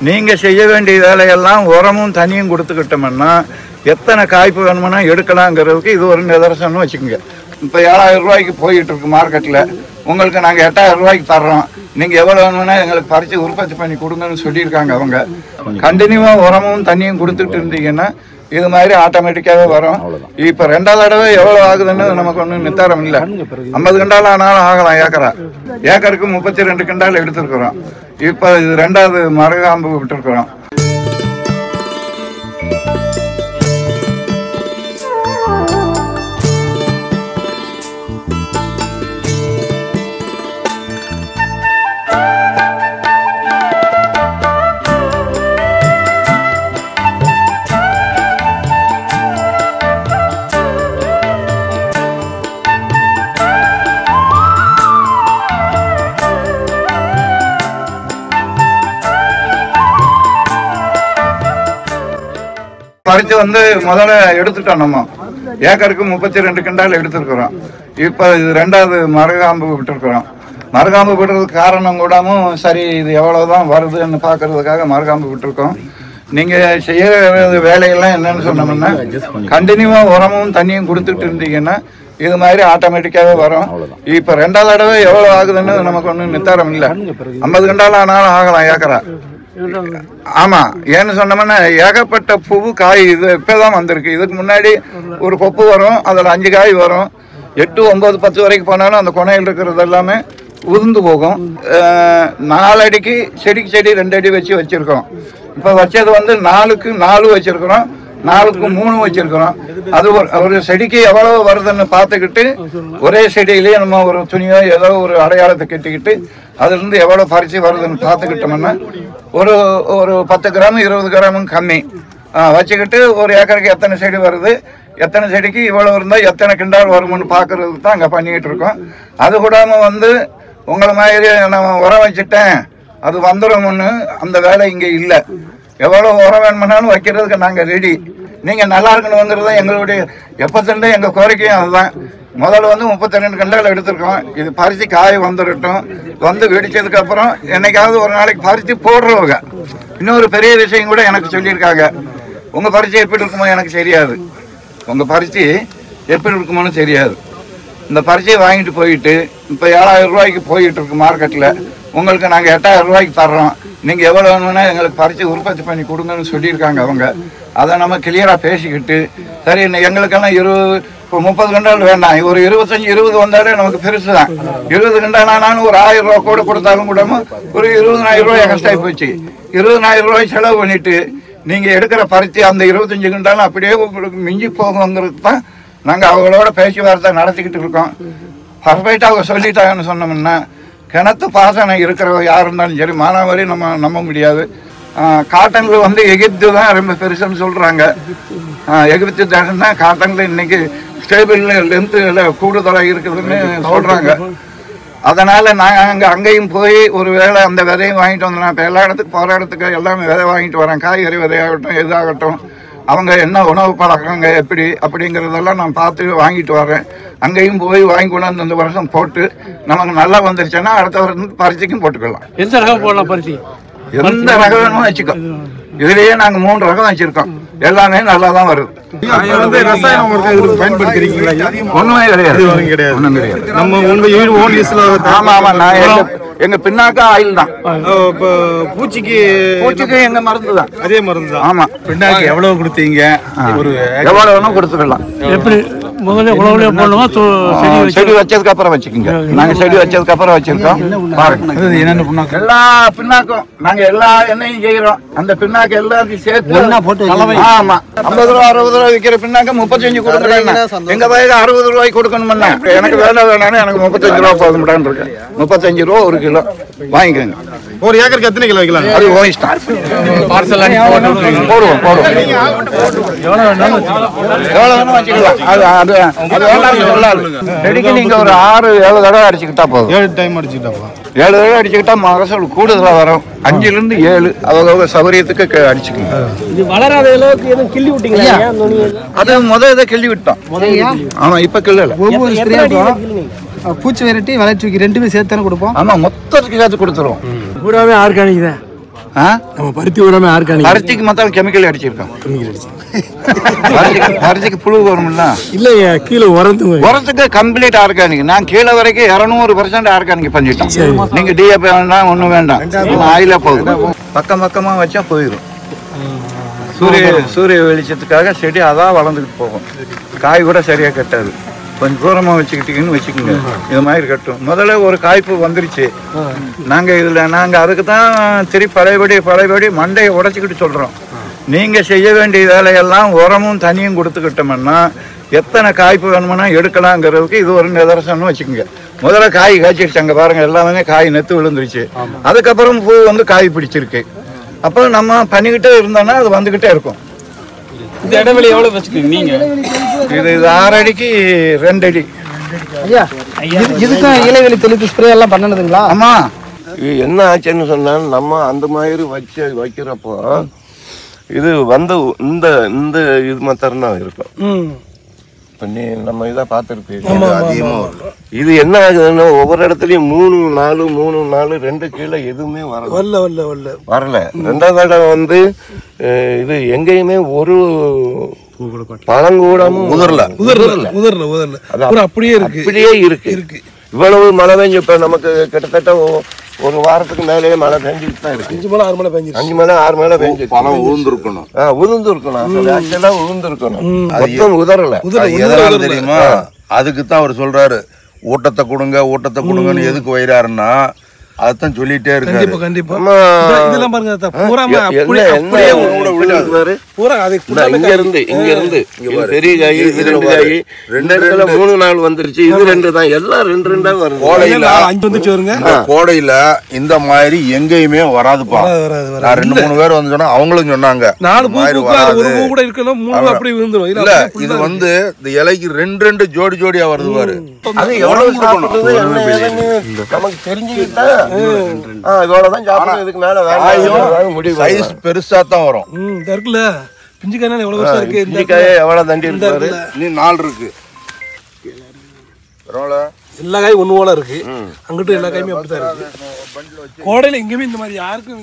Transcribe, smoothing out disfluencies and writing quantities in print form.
நீங்கள் செய்ய வேண்டிய வேலையெல்லாம் உரமும் தனியும் கொடுத்துக்கிட்டோம்னா எத்தனை காய்ப்பு வேணுமுன்னா எடுக்கலாங்கிறதுக்கு இது ஒரு நிதர்சனம் வச்சுக்கோங்க. இப்போ 7000 ரூபாய்க்கு போயிட்டு இருக்கு மார்க்கெட்டில். உங்களுக்கு நாங்கள் 8000 ரூபாய்க்கு தர்றோம், நீங்கள் எவ்வளோ வேணும்னா எங்களுக்கு பறித்து உற்பத்தி பண்ணி கொடுங்கன்னு சொல்லியிருக்காங்க. அவங்க கண்டினியூவாக உரமும் தண்ணியும் கொடுத்துட்டு இருந்தீங்கன்னா இது மாதிரி ஆட்டோமேட்டிக்காகவே வரும். இப்போ 2வது தடவை எவ்வளோ ஆகுதுன்னு நமக்கு ஒன்றும் நிர்தாரம் இல்லை. 50 கிண்டால் ஆனாலும் ஆகலாம். ஏக்கருக்கு 32 கிண்டால் எடுத்துருக்குறோம். இப்போ இது 2வது மரகாம்பு விட்டுருக்குறோம். பறித்து முதல்ல எடுத்துட்டோம். நம்ம ஏக்கருக்கு 32 கிண்டால் எடுத்துருக்குறோம். இப்போ இது 2வது மரகாம்பு விட்டுருக்குறோம். மரகாம்பு விடுறதுக்கு காரணம் கூடவும் சரி இது எவ்வளோதான் வருதுன்னு பார்க்கறதுக்காக மரகாம்பு விட்டுருக்கோம். நீங்கள் செய்ய வேலையெல்லாம் என்னன்னு சொன்னோம்னா கண்டினியூவாக உரமும் தண்ணியும் கொடுத்துட்டு இருந்தீங்கன்னா இது மாதிரி ஆட்டோமேட்டிக்காகவே வரும். இப்போ 2வது தடவை எவ்வளோ ஆகுதுன்னு நமக்கு ஒன்றும் நிர்தாரம் இல்லை. 50 கிண்டால் ஆனாலும் ஆகலாம் ஏக்கரா. ஆமாம், ஏன்னு சொன்னோம்னா ஏகப்பட்ட பூ காய் இது இப்போதான் வந்திருக்கு. இதுக்கு முன்னாடி ஒரு கொப்பு வரும், அதில் 5 காய் வரும். 8, 9, 10 வரைக்கும் போனாலும் அந்த கொனையில் இருக்கிறது எல்லாமே உதிர்ந்து போகும். 4 அடிக்கு செடிக்கு செடி 2 அடி வச்சிருக்கோம். இப்போ வச்சது 4க்கு 4 வச்சிருக்கிறோம், 4க்கு 3 வச்சிருக்கிறோம். அது ஒரு செடிக்கு எவ்வளவு வருதுன்னு பார்த்துக்கிட்டு ஒரே செடியிலேயே நம்ம ஒரு துணியோ ஏதோ ஒரு அடையாளத்தை கட்டிக்கிட்டு அதுலேருந்து எவ்வளோ பறிச்சு வருதுன்னு பார்த்துக்கிட்டோம்னா ஒரு 10 கிராம் 20 கிராமும் கம்மி வச்சுக்கிட்டு ஒரு ஏக்கருக்கு எத்தனை செடி வருது, எத்தனை செடிக்கு இவ்வளோ இருந்தால் எத்தனை கிண்டால் வரும்னு பார்க்கறதுக்கு தான் அங்கே பண்ணிக்கிட்டு இருக்கோம். அது கூடாமல் உங்களை மாதிரி நான் உரம் வச்சுட்டேன் அது வந்துடும்னு அந்த வேலை இங்கே இல்லை. எவ்வளோ உரம் வேணும்னாலும் வைக்கிறதுக்கு நாங்கள் ரெடி. நீங்கள் நல்லா இருக்கணுங்கிறது தான் எங்களுடைய எப்போத்தண்டு எங்கள் கோரிக்கையும் அதுதான். முதல்ல 32 கிண்டால் எடுத்துருக்கோம். இது பறித்து காய் வந்துடட்டும். வெடிச்சதுக்கப்புறம் என்னைக்காவது ஒரு நாளைக்கு பறித்து போடுறவங்க. இன்னொரு பெரிய விஷயம் கூட எனக்கு சொல்லியிருக்காங்க, உங்கள் பறித்து எப்படி இருக்குமோ எனக்கு தெரியாது, உங்கள் பறித்து எப்படி இருக்குமோன்னு தெரியாது. இந்த பறிச்சியை வாங்கிட்டு போயிட்டு இப்போ 7000 ரூபாய்க்கு போயிட்டு இருக்கு மார்க்கெட்டில். உங்களுக்கு நாங்கள் 8000 ரூபாய்க்கு தர்றோம், நீங்கள் எவ்வளோ வேணும்னா எங்களுக்கு பறித்து உற்பத்தி பண்ணி கொடுங்கன்னு சொல்லியிருக்காங்க. அவங்க அதை நம்ம கிளியராக பேசிக்கிட்டு சரி எங்களுக்கெல்லாம் 30 கிண்டால் வேண்டாம், ஒரு 25-20 வந்தாலே நமக்கு பெருசு தான். 20 கிண்டால் ஆனாலும் ஒரு 1000 ரூபா கூட கொடுத்தாலும் கூட ஒரு 20,000 ரூபாய் கஷ்டாகி போச்சு. 20,000 ரூபாய் செலவு பண்ணிட்டு நீங்கள் எடுக்கிற பறித்து அந்த 25 கிண்டாலும் அப்படியே உங்களுக்கு மிஞ்சி போகுங்கிறது தான் நாங்கள் அவங்களோட பேச்சுவார்த்தை நடத்திக்கிட்டு இருக்கோம். பர்ஃபெக்டாக அவங்க சொல்லிட்டாங்கன்னு சொன்னோம்னா கிணத்து பாசனம் இருக்கிறவங்க யார் இருந்தாலும் சரி மானாவாரி நம்ம நம்ப முடியாது. காட்டனில் எகிப்து தான் ரொம்ப பெருசுன்னு சொல்கிறாங்க. எகிப்து தேசம் தான் காட்டனில் இன்னைக்கு ஸ்டேபிள் லென்த்து கூடுதலாக இருக்குதுன்னு சொல்கிறாங்க. அதனால் நாங்கள் அங்கேயும் போய் ஒரு வேளை அந்த விதையும் வாங்கிட்டு வந்தோம். இப்போ எல்லா இடத்துக்கு போகிற இடத்துக்கு எல்லாமே விதை வாங்கிட்டு வரேன். காய்கறி விதையாகட்டும் எதாகட்டும் அவங்க என்ன உணவு பழக்கங்க எப்படி அப்படிங்கிறதெல்லாம் நான் பார்த்து வாங்கிட்டு வரேன். அங்கேயும் போய் வாங்கி கொண்டாந்து இந்த வருஷம் போட்டு நமக்கு நல்லா வந்துருச்சுன்னா அடுத்த வருஷம் பரிசைக்கும் போட்டுக்கலாம். எந்த ரகம் போடலாம்? பரிசு எந்த ரகம் வேணுமோ வச்சுக்கோ. இதுலேயே நாங்கள் 3 ரகம் வச்சுருக்கோம். எல்லாமே நல்லா தான் வருது. பயன்படுத்திருக்கீங்களா? ஒன்றுமே கிடையாது. ஒன்றும் கிடையாது. நம்ம ஓன் யூஸ்ல. ஆமாம் ஆமாம், நான் எங்க பின்னாக்க ஆயில் தான். பூச்சிக்கு எங்க மருந்து தான். அதே மருந்து தான். ஆமா. பின்னாக்கு எவ்வளவு கொடுத்தீங்க? ஒரு எவ்வளவு வேணும் கொடுத்துக்கலாம். எப்படி முதல்ல உழவுல போடணுமா? செடி வச்சதுக்கு அப்புறம் வச்சுக்கோங்க. நாங்க செடி வச்சதுக்கு அப்புறம் வச்சிருக்கோம். என்னென்ன பின்னாக்கு? எல்லா பின்னாக்கும் நாங்க எல்லா எண்ணெயும் செய்யறோம். அந்த பின்னாக்கு எல்லாத்தையும் சேர்த்து ஆமா 50 ரூபா 60 ரூபாய் விற்கிற பின்னாக்க 35 கொடுக்குறேன். எங்க வயது 60 ரூபாய்க்கு கொடுக்கணும்னா எனக்கு வேலை வேணாலும் எனக்கு 35 ரூபா போதும்டான்னு இருக்கேன். 35 ரூபா 1 கிலோ வாங்கிக்கோங்க. ஒரு ஏக்கருக்கு எத்தனை கிலோ வைக்கலாம்? அது ஓ இஷ்டம். போடுவோம் எவ்வளவு வேணும் வச்சுக்கலாம். அது செடிக்கு நீங்க ஒரு 6-7 தடவை அடிச்சுக்கிட்டா போதும். 7 டைம் அடிச்சுக்கிட்டா போதும். 7 தடவை அடிச்சுக்கிட்டா மகசூல் கூடுதலாக வரும். 5லிருந்து 7 அவங்க சௌகரியத்துக்கு அடிச்சுக்கணும். இது வளராத அளவுக்கு எதுவும் கிள்ளி விட்டீங்களா? அது இதை கிள்ளி விட்டோம். ஆமா, இப்ப கிள்ளல. ஒவ்வொரு ஸ்ப்ரேக்கும் பூச்சி வெரைட்டி வளர்ச்சி 2மே சேர்த்து தானே கொடுப்போம். ஆமா, மொத்தத்துக்கு சேர்த்து கொடுத்துருவோம். பூராவே ஆர்கானிக் தான். நம்ம பருத்தி உரமே ஆர்கானிக். பருத்திக்கு மொத்தம் கெமிக்கல் அடிச்சிருக்கோம். பருத்திக்கு புழு வரும்ல இல்லையா? கீழே உரத்துக்கு கம்ப்ளீட் ஆர்கானிக். நான் கீழே வரைக்கும் 200% ஆர்கானிக் பண்ணிட்டோம். நீங்க டிஏபி வேண்டாம், ஒன்றும் வேண்டாம், ஆயில போகுது. பக்கமா வச்சா போயிடும். சூரிய வெளிச்சத்துக்காக செடி அதான் வளர்ந்துக்கிட்டு போகும். காய் கூட சரியா கட்டாது. கொஞ்சம் தூரமாக வச்சுக்கிட்டீங்கன்னு வச்சுக்கோங்க, இது மாதிரி கட்டும். முதல்ல ஒரு காய்ப்பு வந்துருச்சு. நாங்கள் அதுக்கு தான் பழையபடி மண்டையை உடைச்சிக்கிட்டு சொல்கிறோம். நீங்கள் செய்ய வேண்டிய வேலையெல்லாம் உரமும் தண்ணியும் கொடுத்துக்கிட்டோம்னா எத்தனை காய்ப்பு வேணுமுன்னா எடுக்கலாங்கிறதுக்கு இது ஒரு நிதர்சனம்னு வச்சுக்கோங்க. முதல்ல காய் காய்ச்சிருச்சு, அங்கே பாருங்கள், எல்லாமே காய் நெத்து விழுந்துருச்சு. அதுக்கப்புறம் பூ வந்து காய் பிடிச்சிருக்கு. அப்போ நம்ம பண்ணிக்கிட்டே இருந்தோம்னா அது வந்துக்கிட்டே இருக்கும். இந்த இடைவெளி எவ்வளவு வச்சுக்கீங்க நீங்க? இது 6 அடிக்கு 2 அடி. ஐயா, இதுக்கும் இலைவெளி தெளித்து ஸ்ப்ரே எல்லாம் பண்ணணுதுங்களா? ஆமா. இது என்ன ஆச்சுன்னு சொன்னா, நம்ம அந்த மாதிரி வைக்கிறப்போ இது வந்து இந்த இது மாத்திரம் தான் இருக்கும். இப்போ நம்ம இதை பார்த்துருப்பீங்க. இது என்ன ஆகுதுன்னா, ஒவ்வொரு இடத்துலயும் 3 4 3 4 2 கீழே எதுவுமே வரல. ரெண்டாவது தடவை வந்து இது எங்கேயுமே ஒரு பழங்கூடமும் அப்படியே இருக்கு. இவ்வளவு மழை பெஞ்சு இப்ப நமக்கு கிட்டத்தட்ட ஒரு வாரத்துக்கு மேலேயே மழை பெஞ்சுட்டு தான் இருக்கு. 5 மழை 6 மழை பெஞ்சு பழம் உதிர்ந்துருக்கணும். மொத்தம் உதறல. தெரியுமா? அதுக்குத்தான் அவர் சொல்றாரு, ஊட்டத்தை கொடுங்கன்னு. எதுக்கு வைறாருன்னா அதான் சொல்லிட்டே இருக்காரு. இங்க இருந்து பெரிய காய், இது 2 காய், 3 நாள் வந்துருச்சு. இது 2 தான், எல்லாம் 2 வருது. கோடையில இந்த மாதிரி எங்கேயுமே வராதுப்பா. நான் 2-3 பேர் வந்து சொன்னா அவங்களும் சொன்னாங்க, இல்ல இது வந்து இந்த இலைக்கு 2 ஜோடியா வருது பாரு. அது எவ்வளவு சாப்பிடுறது என்ன ஏதுன்னு நமக்கு தெரிஞ்சுக்கிட்டா இதோடதான் சாப்பிடுறது. இதுக்கு மேல சைஸ் பெருசா தான் வரும். எவ்வளவு தண்டி இருக்கு? நீ 4 இருக்கு. எல்லா காயும் ஒண்ணு போல இருக்கு. அங்கிட்டு எல்லா காயுமே அப்படித்தான் இருக்கு. கோடையில எங்கேயுமே இந்த மாதிரி யாருக்கும்